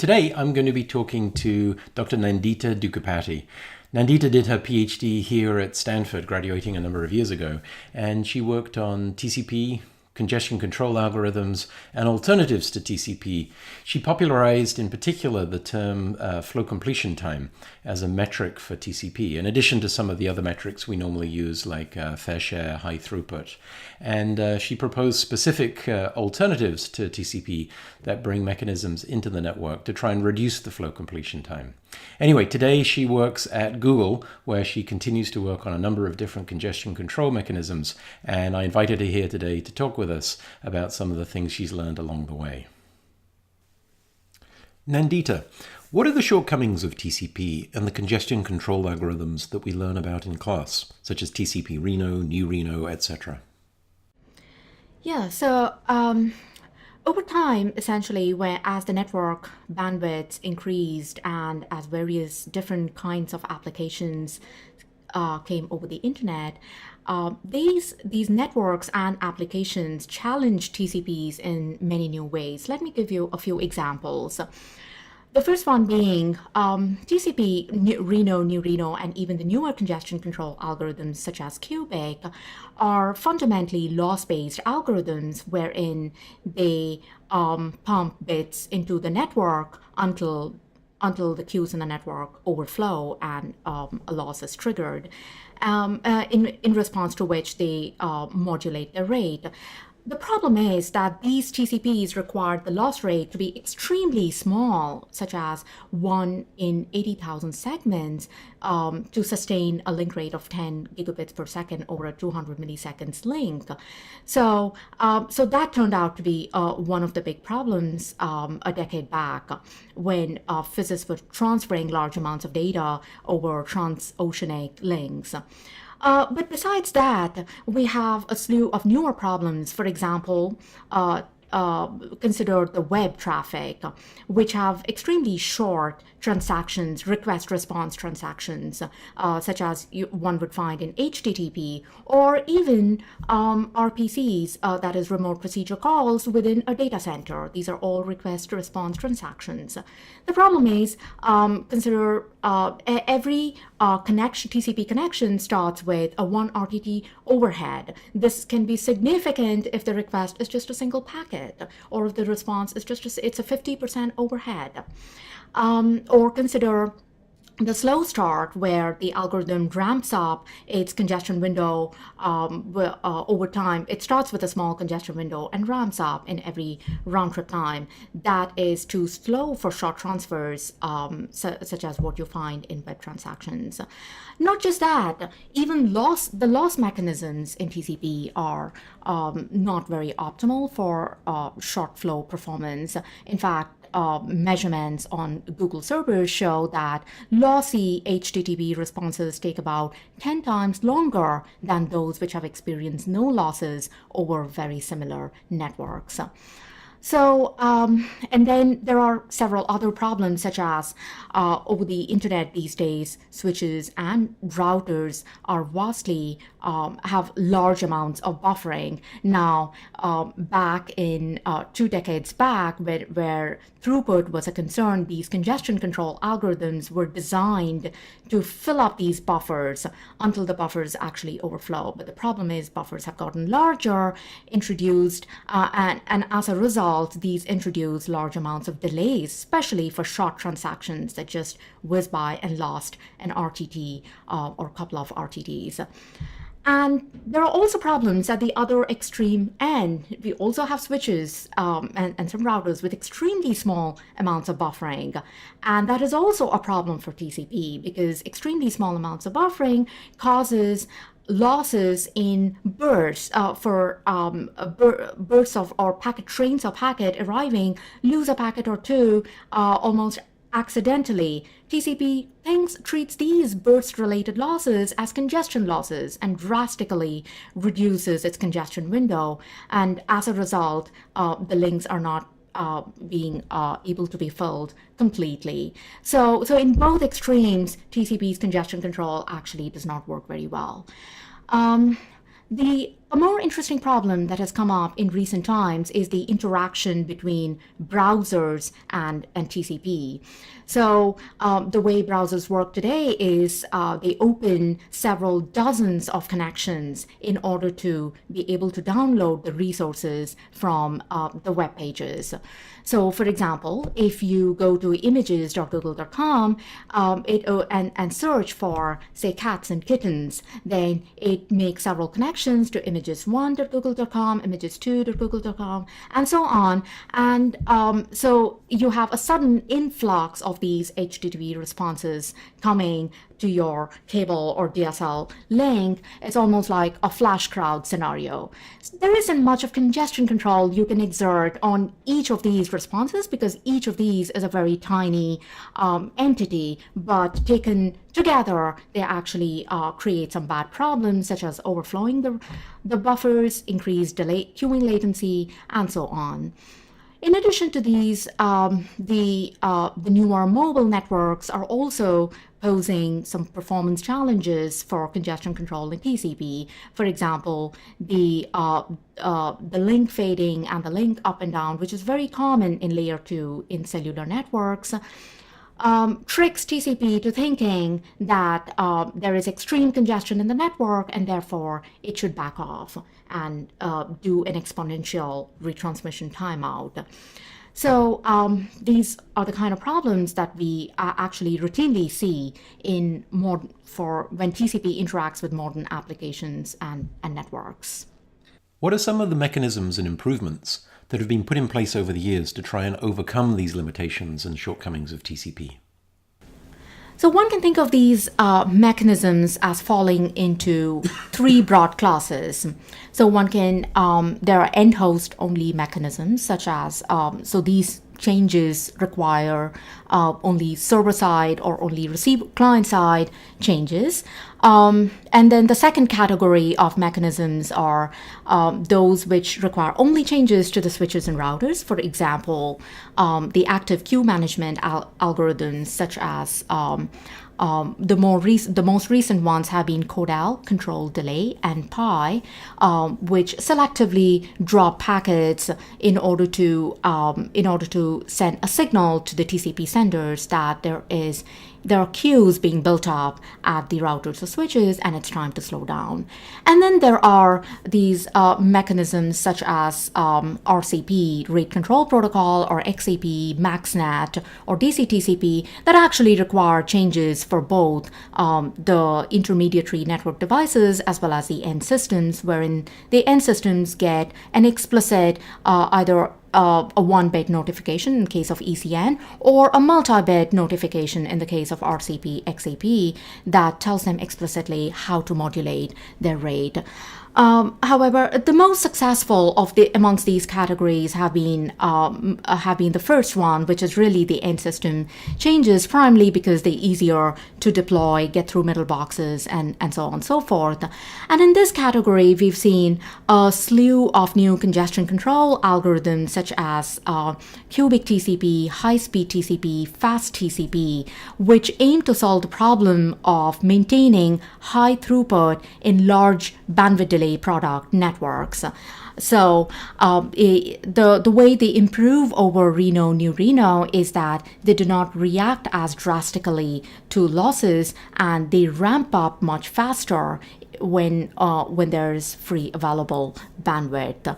Today, I'm going to be talking to Dr. Nandita Dukapati. Nandita did her PhD here at Stanford, graduating a number of years ago, and she worked on TCP, congestion control algorithms, and alternatives to TCP. She popularized in particular the term flow completion time as a metric for TCP, in addition to some of the other metrics we normally use like fair share, high throughput. And she proposed specific alternatives to TCP that bring mechanisms into the network to try and reduce the flow completion time. Anyway, today she works at Google, where she continues to work on a number of different congestion control mechanisms, and I invited her here today to talk with us about some of the things she's learned along the way. Nandita, what are the shortcomings of TCP and the congestion control algorithms that we learn about in class, such as TCP Reno, New Reno, etc.? Yeah, so over time, essentially, as the network bandwidth increased and as various different kinds of applications came over the internet, these networks and applications challenged TCPs in many new ways. Let me give you a few examples. The first one being TCP, Reno, New Reno, and even the newer congestion control algorithms such as cubic are fundamentally loss-based algorithms wherein they pump bits into the network until the queues in the network overflow and a loss is triggered, in response to which they modulate the rate. The problem is that these TCPs require the loss rate to be extremely small, such as 1 in 80,000 segments, to sustain a link rate of 10 gigabits per second over a 200 milliseconds link. So that turned out to be one of the big problems a decade back when physicists were transferring large amounts of data over transoceanic links. But besides that, we have a slew of newer problems. For example, consider the web traffic, which have extremely short transactions, request-response transactions, such as one would find in HTTP, or even RPCs, that is remote procedure calls within a data center. These are all request-response transactions. The problem is, consider every TCP connection starts with a 1 RTT overhead. This can be significant if the request is just a single packet, or if the response is it's a 50% overhead. Or consider the slow start, where the algorithm ramps up its congestion window over time. It starts with a small congestion window and ramps up in every round trip time. That is too slow for short transfers, such as what you find in web transactions. Not just that, even the loss mechanisms in TCP are not very optimal for short flow performance. In fact, measurements on Google servers show that lossy HTTP responses take about 10 times longer than those which have experienced no losses over very similar networks. So, and then there are several other problems, such as over the internet these days, switches and routers are vastly, have large amounts of buffering. Now, back in 2 decades back, where throughput was a concern, these congestion control algorithms were designed to fill up these buffers until the buffers actually overflow. But the problem is buffers have gotten larger, introduced, and as a result, these introduce large amounts of delays, especially for short transactions that just whiz by and lost an RTT or a couple of RTTs. And there are also problems at the other extreme end. We also have switches and some routers with extremely small amounts of buffering. And that is also a problem for TCP, because extremely small amounts of buffering causes losses in bursts for bursts of or packet trains of packet arriving, lose a packet or two almost accidentally. TCP treats these burst-related losses as congestion losses and drastically reduces its congestion window. And as a result, the links are not being able to be filled completely. So in both extremes, TCP's congestion control actually does not work very well. The A more interesting problem that has come up in recent times is the interaction between browsers and TCP. So the way browsers work today is they open several dozens of connections in order to be able to download the resources from the web pages. So, for example, if you go to images.google.com and search for, say, cats and kittens, then it makes several connections to images1.google.com, images2.google.com, and so on. And so you have a sudden influx of these HTTP responses coming to your cable or DSL link. It's almost like a flash crowd scenario. There isn't much of congestion control you can exert on each of these responses because each of these is a very tiny entity, but taken together, they actually create some bad problems such as overflowing the buffers, increased delay, queuing latency, and so on. In addition to these, the newer mobile networks are also posing some performance challenges for congestion control in TCP. For example, the link fading and the link up and down, which is very common in layer 2 in cellular networks, tricks TCP to thinking that there is extreme congestion in the network and therefore it should back off and do an exponential retransmission timeout. So these are the kind of problems that we actually routinely see when TCP interacts with modern applications and networks. What are some of the mechanisms and improvements that have been put in place over the years to try and overcome these limitations and shortcomings of TCP? So one can think of these mechanisms as falling into three broad classes. So there are end host only mechanisms such as, so these changes require only server-side or only client-side changes. And then the second category of mechanisms are those which require only changes to the switches and routers. For example, the active queue management algorithms such as the most recent ones have been CODAL, control delay, and PI, which selectively drop packets in order to send a signal to the TCP senders that there are queues being built up at the routers or switches and it's time to slow down. And then there are these mechanisms such as RCP, Rate Control Protocol, or XCP, MaxNet, or DCTCP that actually require changes for both the intermediary network devices as well as the end systems, wherein the end systems get an explicit either a 1-bit notification in case of ECN or a multi-bit notification in the case of RCP, XCP that tells them explicitly how to modulate their rate. However, the most successful amongst these categories have been the first one, which is really the end system changes, primarily because they're easier to deploy, get through middle boxes, and so on and so forth. And in this category, we've seen a slew of new congestion control algorithms such as cubic TCP, high-speed TCP, fast TCP, which aim to solve the problem of maintaining high throughput in large bandwidth delay product networks. So the way they improve over Reno, New Reno is that they do not react as drastically to losses and they ramp up much faster when there's free available bandwidth.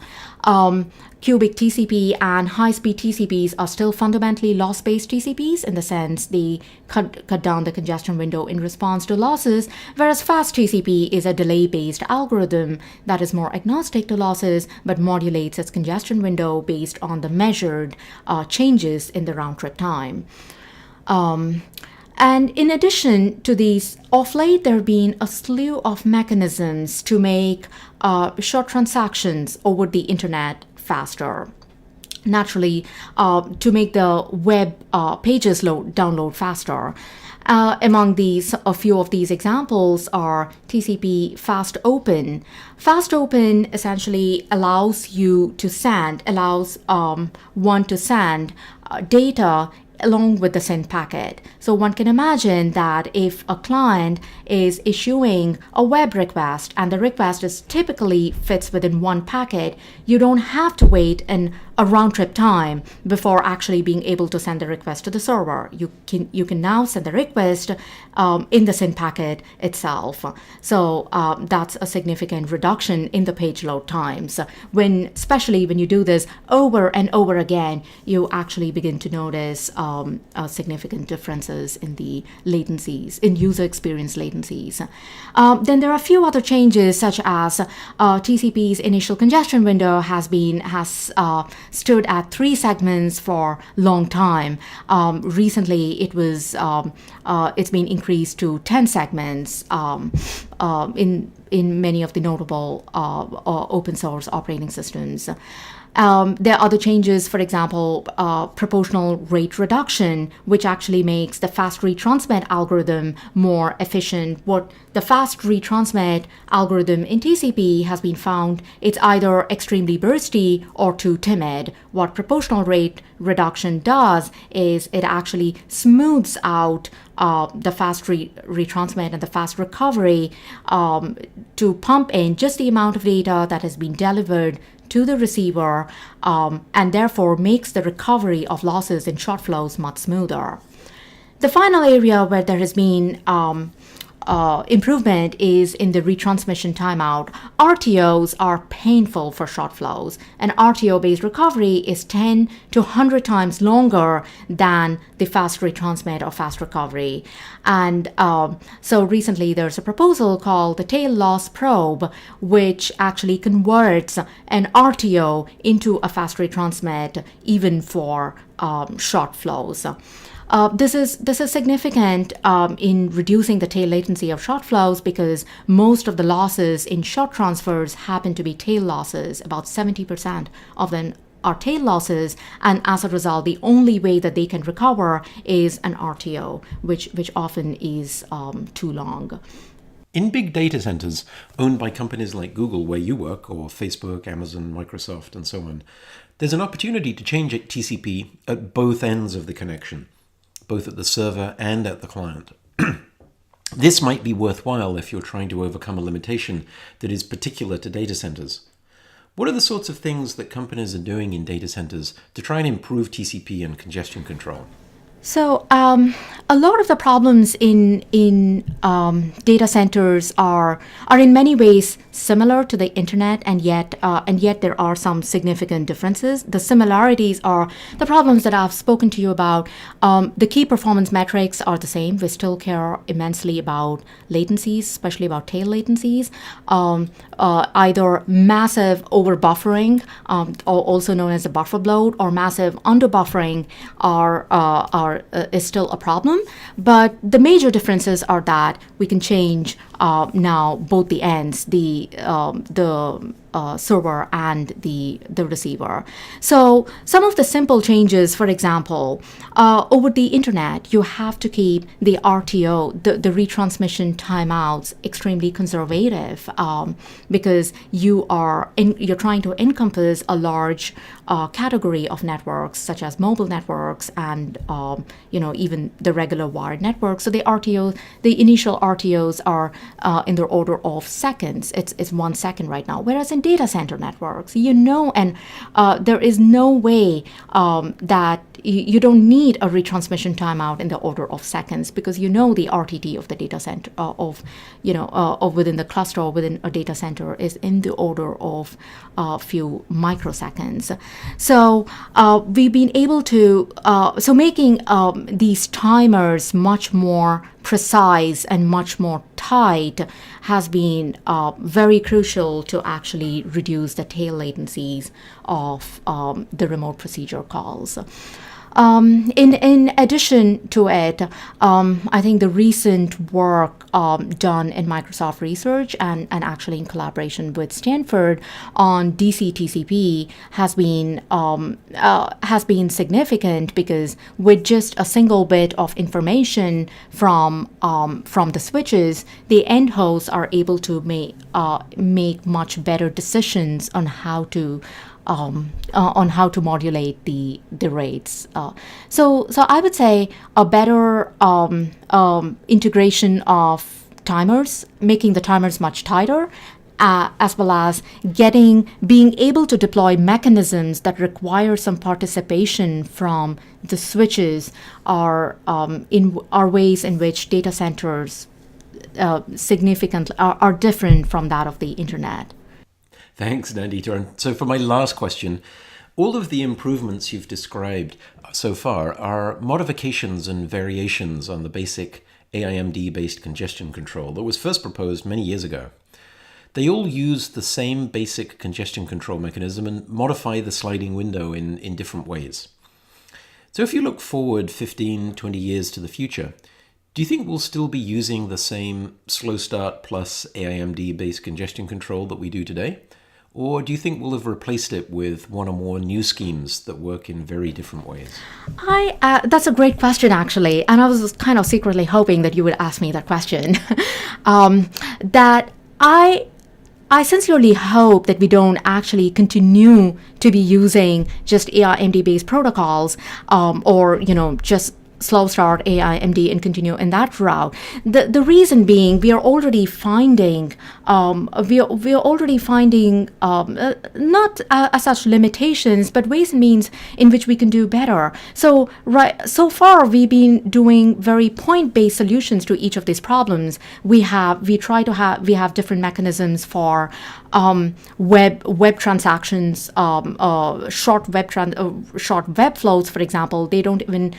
Cubic TCP and high-speed TCPs are still fundamentally loss-based TCPs in the sense they cut down the congestion window in response to losses, whereas fast TCP is a delay-based algorithm that is more agnostic to losses but modulates its congestion window based on the measured changes in the round-trip time. And in addition to these, of late there have been a slew of mechanisms to make short transactions over the internet faster. Naturally, to make the web pages download faster. Among these, a few of these examples are TCP Fast Open. Fast Open essentially allows one to send data along with the send packet. So one can imagine that if a client is issuing a web request and the request is typically fits within one packet, you don't have to wait a round trip time before actually being able to send the request to the server. You can now send the request in the send packet itself. So that's a significant reduction in the page load times. Especially when you do this over and over again, you actually begin to notice significant differences in the latencies, in user experience latencies. Then there are a few other changes, such as TCP's initial congestion window has stood at 3 segments for long time. Recently, it's been increased to 10 segments in many of the notable open source operating systems. There are other changes, for example, proportional rate reduction, which actually makes the fast retransmit algorithm more efficient. What the fast retransmit algorithm in TCP has been found, it's either extremely bursty or too timid. What proportional rate reduction does is it actually smooths out the fast retransmit and the fast recovery to pump in just the amount of data that has been delivered to the receiver, and therefore makes the recovery of losses in short flows much smoother. The final area where there has been improvement is in the retransmission timeout. RTOs are painful for short flows. An RTO-based recovery is 10 to 100 times longer than the fast retransmit or fast recovery. And so recently there's a proposal called the tail loss probe, which actually converts an RTO into a fast retransmit even for short flows. This is significant in reducing the tail latency of short flows, because most of the losses in short transfers happen to be tail losses. About 70% of them are tail losses, and as a result, the only way that they can recover is an RTO, which often is too long. In big data centers owned by companies like Google, where you work, or Facebook, Amazon, Microsoft, and so on, there's an opportunity to change TCP at both ends of the connection, both at the server and at the client. This might be worthwhile if you're trying to overcome a limitation that is particular to data centers. What are the sorts of things that companies are doing in data centers to try and improve TCP and congestion control? So a lot of the problems in data centers are in many ways similar to the internet, and yet there are some significant differences. The similarities are the problems that I've spoken to you about. The key performance metrics are the same. We still care immensely about latencies, especially about tail latencies. Either massive overbuffering, also known as a buffer bloat, or massive underbuffering is still a problem. But the major differences are that we can change now both the ends, the server and the receiver. So some of the simple changes, for example, over the internet, you have to keep the RTO, the retransmission timeouts, extremely conservative, because you're trying to encompass a large category of networks, such as mobile networks and even the regular wired networks. So the initial RTOs are in the order of seconds. It's 1 second right now, whereas in data center networks, and there is no way that you don't need a retransmission timeout in the order of seconds, because the RTT of the data center of within the cluster or within a data center is in the order of a few microseconds. So we've been able to making these timers much more precise and much more tight has been very crucial to actually reduce the tail latencies of the remote procedure calls. In addition to it, I think the recent work done in Microsoft Research and actually in collaboration with Stanford on DC TCP has been significant, because with just a single bit of information from the switches, the end hosts are able to make much better decisions on how to on how to modulate the rates. So I would say a better integration of timers, making the timers much tighter, as well as being able to deploy mechanisms that require some participation from the switches are ways in which data centers significantly are different from that of the internet. Thanks, Nandita. And so for my last question, all of the improvements you've described so far are modifications and variations on the basic AIMD-based congestion control that was first proposed many years ago. They all use the same basic congestion control mechanism and modify the sliding window in different ways. So if you look forward 15, 20 years to the future, do you think we'll still be using the same slow start plus AIMD-based congestion control that we do today? Or do you think we'll have replaced it with one or more new schemes that work in very different ways? That's a great question, actually. And I was kind of secretly hoping that you would ask me that question. That I sincerely hope that we don't actually continue to be using just AIMD-based protocols, or just slow start AIMD and continue in that route. The reason being, we are already finding not as such limitations, but ways and means in which we can do better. So far we've been doing very point-based solutions to each of these problems. We have different mechanisms for web transactions, short web flows, for example. They don't even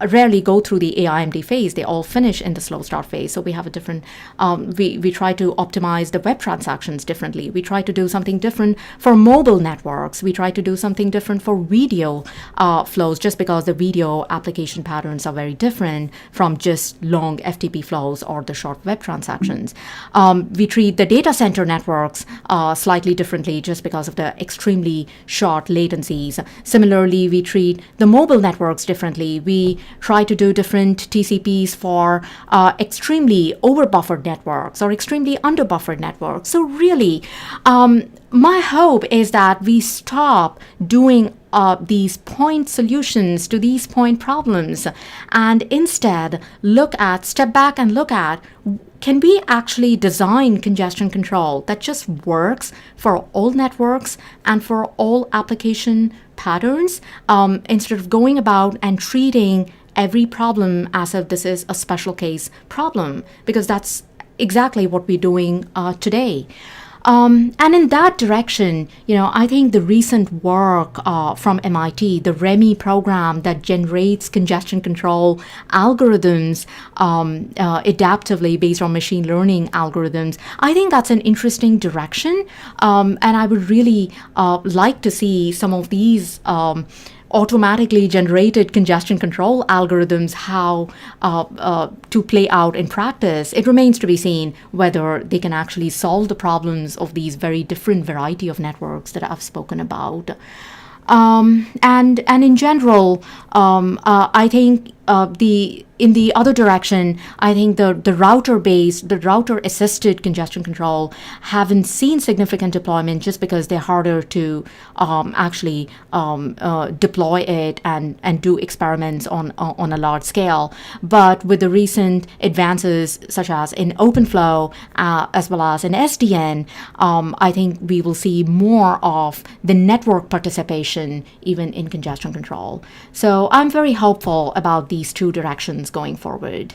rarely go through the AIMD phase. They all finish in the slow start phase. So we have a different, we try to optimize the web transactions differently. We try to do something different for mobile networks. We try to do something different for video flows, just because the video application patterns are very different from just long FTP flows or the short web transactions. We treat the data center networks slightly differently, just because of the extremely short latencies. Similarly, we treat the mobile networks differently. We try to do different TCPs for extremely over-buffered networks or extremely under-buffered networks. So really, my hope is that we stop doing these point solutions to these point problems, and instead step back and look at, can we actually design congestion control that just works for all networks and for all application patterns, instead of going about and treating every problem as if this is a special case problem, because that's exactly what we're doing today. And in that direction, I think the recent work from MIT, the REMI program that generates congestion control algorithms adaptively based on machine learning algorithms, I think that's an interesting direction. And I would really like to see some of these automatically generated congestion control algorithms, how to play out in practice. It remains to be seen whether they can actually solve the problems of these very different variety of networks that I've spoken about. And in general, I think in the other direction, I think the router assisted congestion control haven't seen significant deployment, just because they're harder to actually deploy it and do experiments on a large scale. But with the recent advances, such as in OpenFlow as well as in SDN, I think we will see more of the network participation even in congestion control. So I'm very hopeful about these two directions going forward.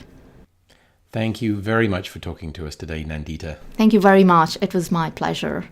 Thank you very much for talking to us today, Nandita. Thank you very much. It was my pleasure.